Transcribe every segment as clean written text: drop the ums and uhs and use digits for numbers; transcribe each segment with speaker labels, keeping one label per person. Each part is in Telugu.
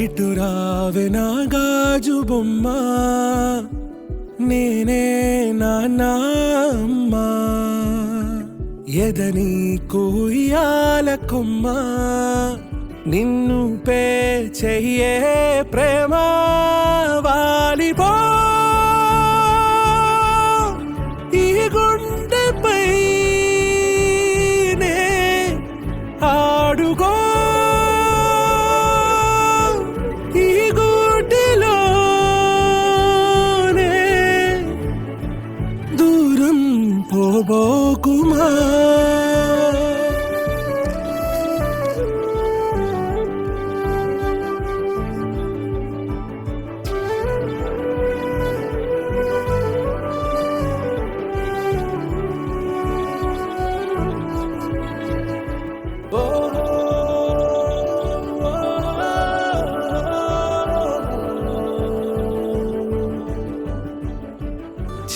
Speaker 1: ఇటు రావే నా గాజు బొమ్మ, నేనే నాన్న అమ్మా. ఎదని కూయాల కొమ్మ, నిన్ను పే చెయ్యే ప్రేమ వాలిపో. ఈ గుండెపై నే ఆడుకో, ఈ గుడ్డిలోనే దూరం పోబోకుమా.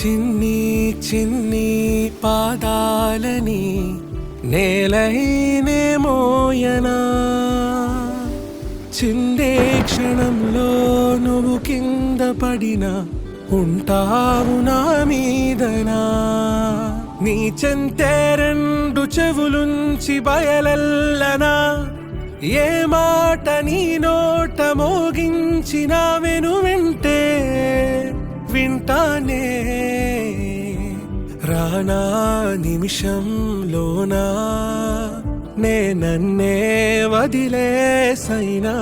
Speaker 1: చిన్ని చిన్ని పాదాలని నేలైనే మోయనా, చిందే క్షణంలో నువ్వు కింద పడినా ఉంటావు నా మీదనా. నీ చెంతే రెండు చెవులుంచి బయలెల్లనా, ఏ మాట నీ నోట మోగించిన వెను వింటే వింటానే. రానా నిమిషంలోనా నే నన్నే వదిలేసైనా.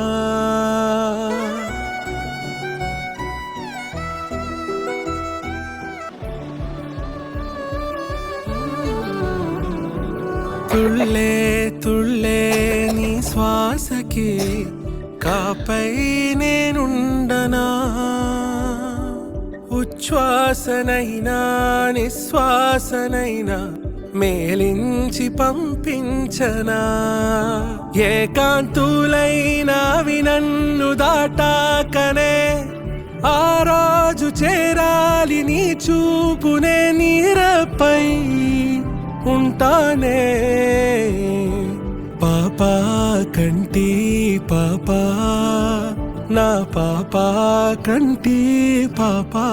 Speaker 1: తుళ్ళే తుళ్ళే నీ శ్వాసకి కాపై నేనుండనా, ఉచ్ఛ్వాసనైనా నిశ్వాసనైనా మేలించి పంపించనా. ఏకాంతులైనవి నన్ను దాటాకనే ఆ రోజు చేరాలి నీ చూపునే నీరపై ఉంటానే. పాపా కంటి పాపా, నా పాపా కంటి పాపా.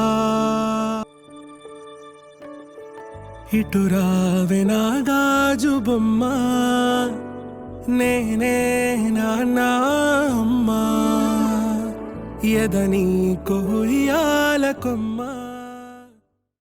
Speaker 1: ఇటు రావే నా గాజు బొమ్మ, నేనే నాన్న అమ్మా. ఎదని కొయ్యాల కొమ్మ.